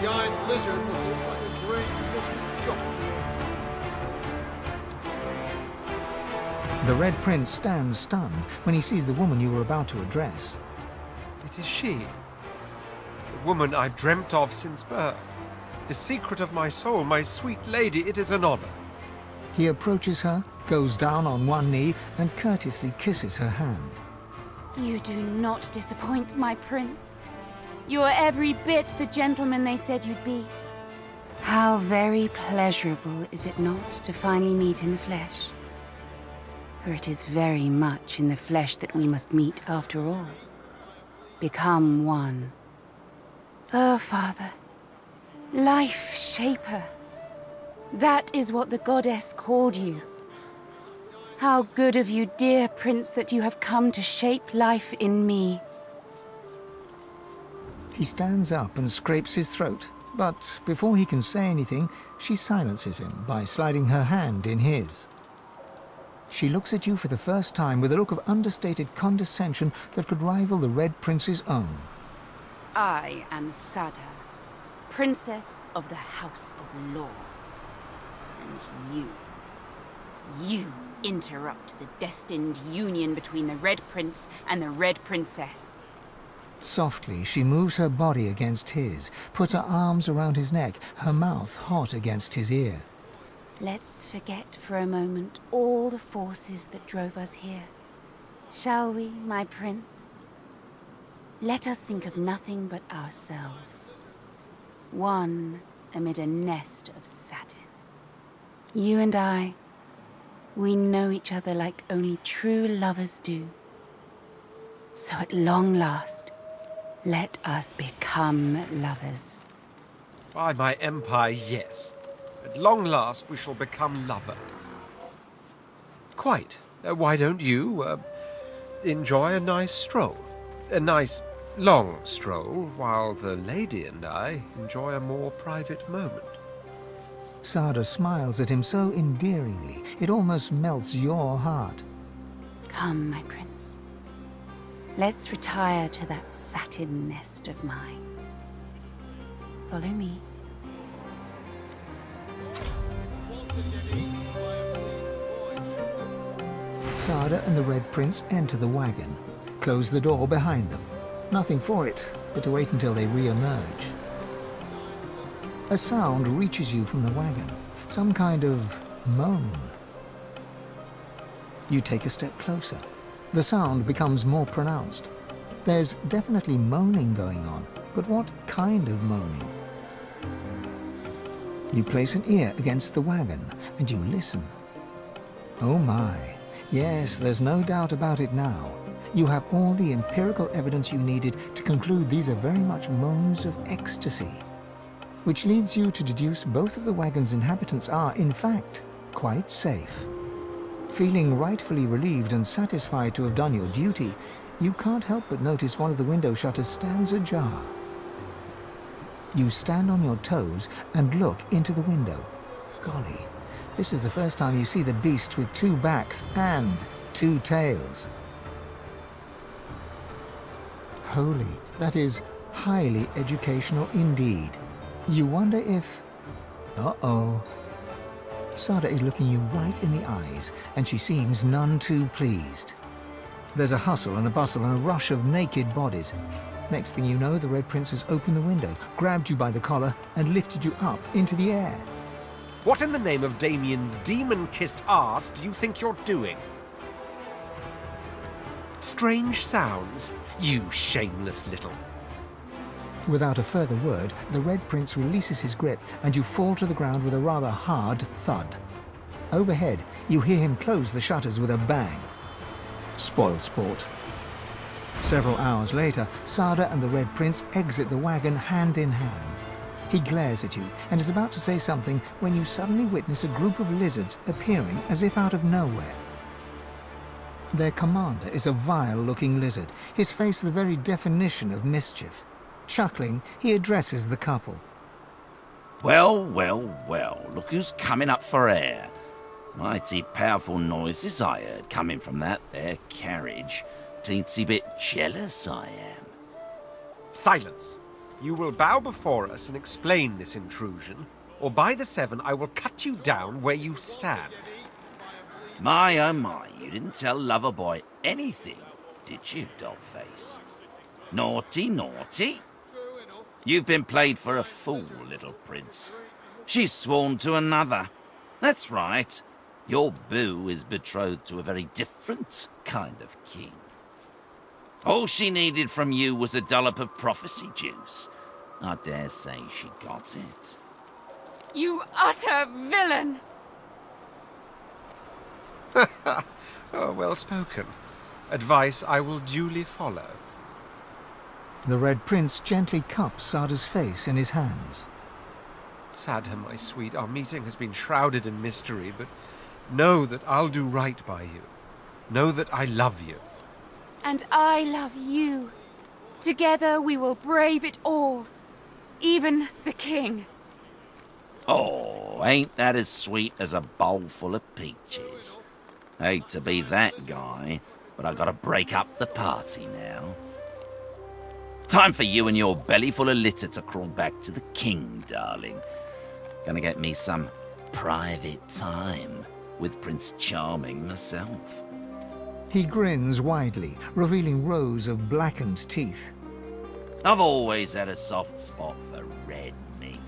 giant lizard must look like a great looking shot. The Red Prince stands stunned when he sees the woman you were about to address. It is she. The woman I've dreamt of since birth. The secret of my soul, my sweet lady, it is an honor. He approaches her, goes down on one knee, and courteously kisses her hand. You do not disappoint, my prince. You are every bit the gentleman they said you'd be. How very pleasurable, is it not, to finally meet in the flesh? For it is very much in the flesh that we must meet after all. Become one. Oh, Father. Life shaper. That is what the goddess called you. How good of you, dear prince, that you have come to shape life in me. He stands up and scrapes his throat, but before he can say anything, she silences him by sliding her hand in his. She looks at you for the first time with a look of understated condescension that could rival the Red Prince's own. I am Sadha, Princess of the House of Law. And you interrupt the destined union between the Red Prince and the Red Princess. Softly, she moves her body against his, puts her arms around his neck, her mouth hot against his ear. Let's forget for a moment all the forces that drove us here. Shall we, my prince? Let us think of nothing but ourselves. One amid a nest of satin. You and I, we know each other like only true lovers do. So at long last, let us become lovers. By my empire, yes. At long last, we shall become lover. Quite. Why don't you, enjoy a nice stroll? A nice, long stroll, while the lady and I enjoy a more private moment. Sadha smiles at him so endearingly, it almost melts your heart. Come, my prince. Let's retire to that satin nest of mine. Follow me. Sadha and the Red Prince enter the wagon, close the door behind them. Nothing for it but to wait until they re-emerge. A sound reaches you from the wagon, some kind of moan. You take a step closer. The sound becomes more pronounced. There's definitely moaning going on, but what kind of moaning? You place an ear against the wagon, and you listen. Oh my, yes, there's no doubt about it now. You have all the empirical evidence you needed to conclude these are very much moans of ecstasy. Which leads you to deduce both of the wagon's inhabitants are, in fact, quite safe. Feeling rightfully relieved and satisfied to have done your duty, you can't help but notice one of the window shutters stands ajar. You stand on your toes and look into the window. Golly, this is the first time you see the beast with two backs and two tails. Holy, that is highly educational indeed. You wonder if... Uh-oh. Sadha is looking you right in the eyes, and she seems none too pleased. There's a hustle and a bustle and a rush of naked bodies. Next thing you know, the Red Prince has opened the window, grabbed you by the collar, and lifted you up into the air. What in the name of Damien's demon-kissed arse do you think you're doing? Strange sounds, you shameless little... Without a further word, the Red Prince releases his grip, and you fall to the ground with a rather hard thud. Overhead, you hear him close the shutters with a bang. Spoil sport. Several hours later, Sadha and the Red Prince exit the wagon hand in hand. He glares at you and is about to say something when you suddenly witness a group of lizards appearing as if out of nowhere. Their commander is a vile-looking lizard, his face the very definition of mischief. Chuckling, he addresses the couple. Well, well, well, look who's coming up for air. Mighty powerful noises I heard coming from that there carriage. Teensy bit jealous I am. Silence! You will bow before us and explain this intrusion, or by the seven I will cut you down where you stand. My oh my, you didn't tell Loverboy anything, did you, Dogface? Naughty, naughty. You've been played for a fool, little prince. She's sworn to another. That's right. Your boo is betrothed to a very different kind of king. All she needed from you was a dollop of prophecy juice. I dare say she got it. You utter villain! Oh, well spoken. Advice I will duly follow. The Red Prince gently cups Sada's face in his hands. Sadha, my sweet, our meeting has been shrouded in mystery, but know that I'll do right by you. Know that I love you. And I love you. Together we will brave it all. Even the king. Oh, ain't that as sweet as a bowl full of peaches? Hate to be that guy, but I gotta break up the party now. Time for you and your belly full of litter to crawl back to the king, darling. Gonna get me some private time with Prince Charming myself. He grins widely, revealing rows of blackened teeth. I've always had a soft spot for red meat.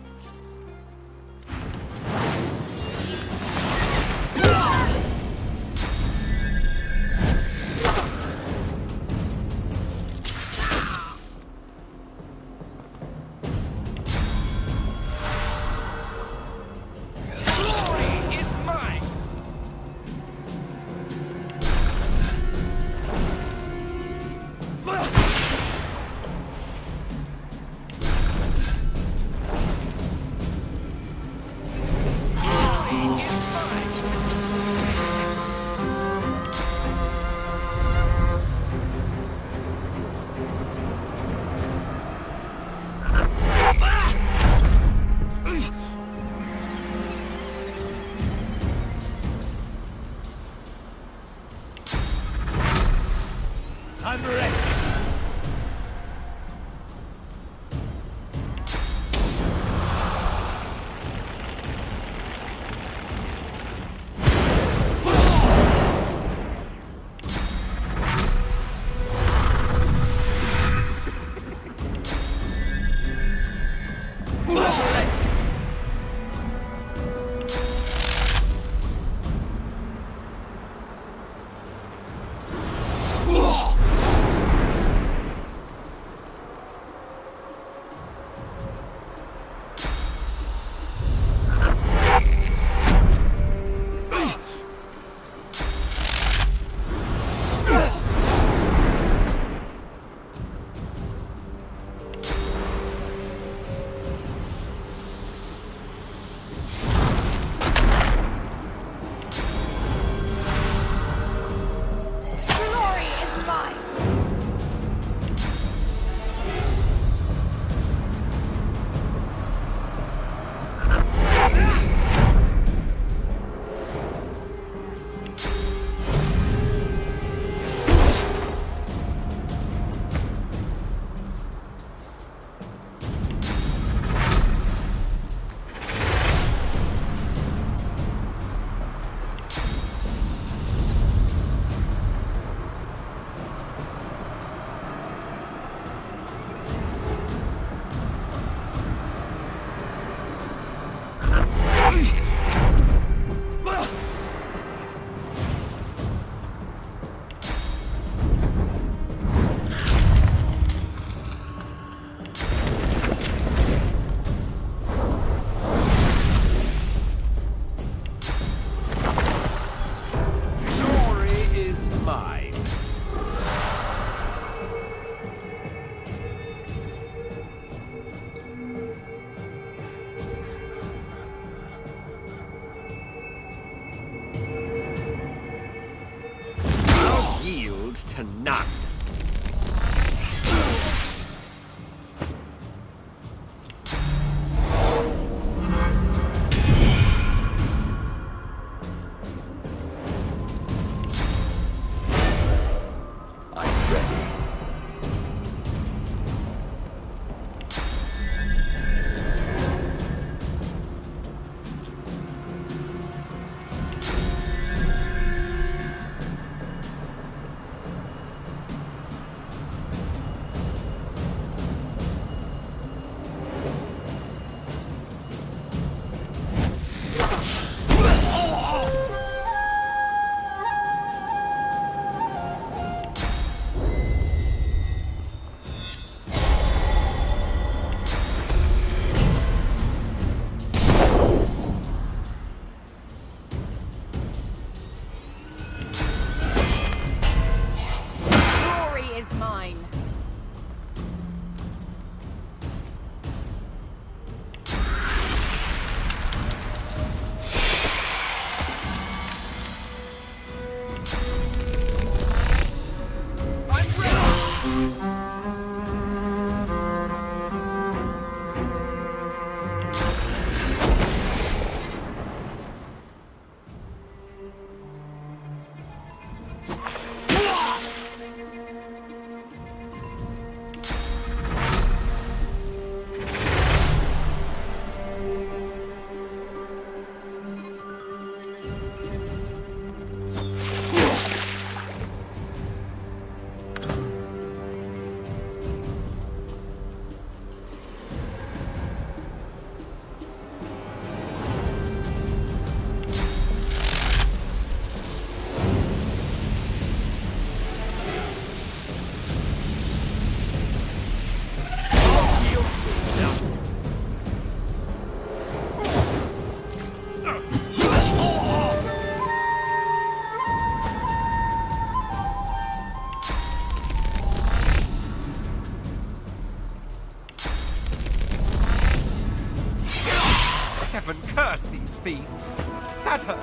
heaven curse these fiends! Sadha,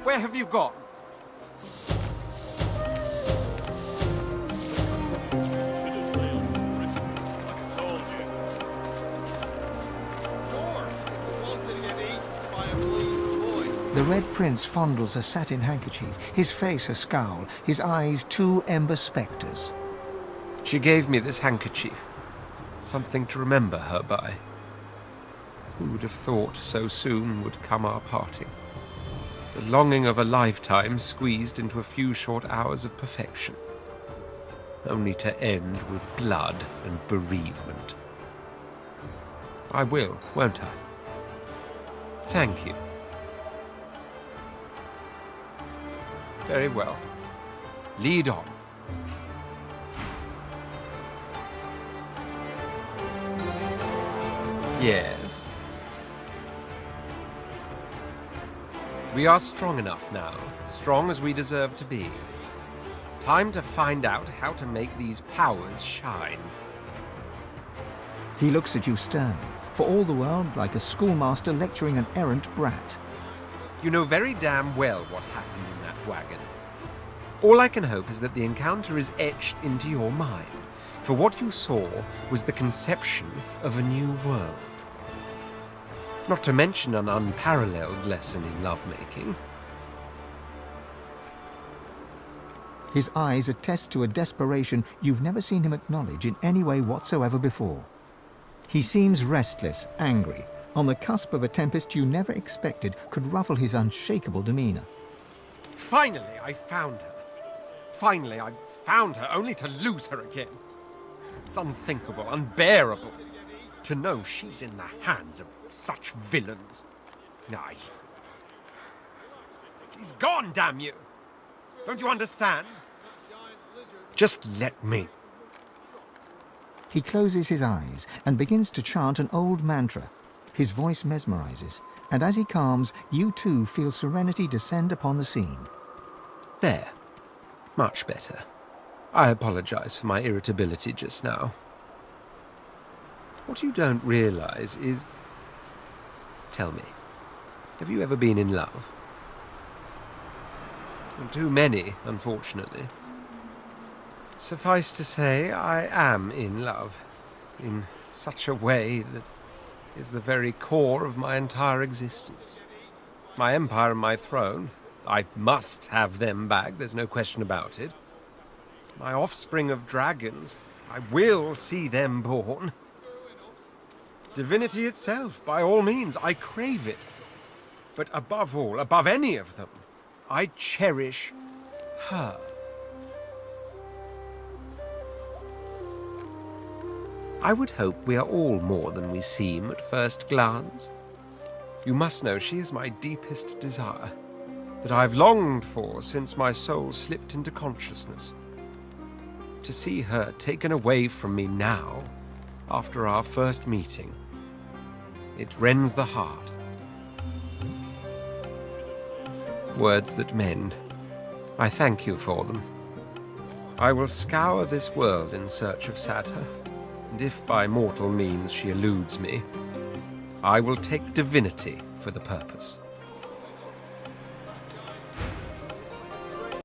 where have you gone? The Red Prince fondles a satin handkerchief, his face a scowl, his eyes two ember spectres. She gave me this handkerchief. Something to remember her by. Who would have thought so soon would come our parting? The longing of a lifetime squeezed into a few short hours of perfection. Only to end with blood and bereavement. I will, won't I? Thank you. Very well. Lead on. Yes. We are strong enough now, strong as we deserve to be. Time to find out how to make these powers shine. He looks at you sternly, for all the world like a schoolmaster lecturing an errant brat. You know very damn well what happened in that wagon. All I can hope is that the encounter is etched into your mind, for what you saw was the conception of a new world. Not to mention an unparalleled lesson in lovemaking. His eyes attest to a desperation you've never seen him acknowledge in any way whatsoever before. He seems restless, angry, on the cusp of a tempest you never expected could ruffle his unshakable demeanor. Finally, I found her. Finally, I found her, only to lose her again. It's unthinkable, unbearable, to know she's in the hands of such villains. Aye. He's gone, damn you! Don't you understand? Just let me. He closes his eyes and begins to chant an old mantra. His voice mesmerizes, and as he calms, you too feel serenity descend upon the scene. There. Much better. I apologize for my irritability just now. What you don't realize is... Tell me, have you ever been in love? Too many, unfortunately. Suffice to say, I am in love. In such a way that is the very core of my entire existence. My empire and my throne, I must have them back, there's no question about it. My offspring of dragons, I will see them born. Divinity itself, by all means, I crave it. But above all, above any of them, I cherish her. I would hope we are all more than we seem at first glance. You must know she is my deepest desire, that I've longed for since my soul slipped into consciousness. To see her taken away from me now, after our first meeting, it rends the heart. Words that mend. I thank you for them. I will scour this world in search of Sadha, and if by mortal means she eludes me, I will take Divinity for the purpose.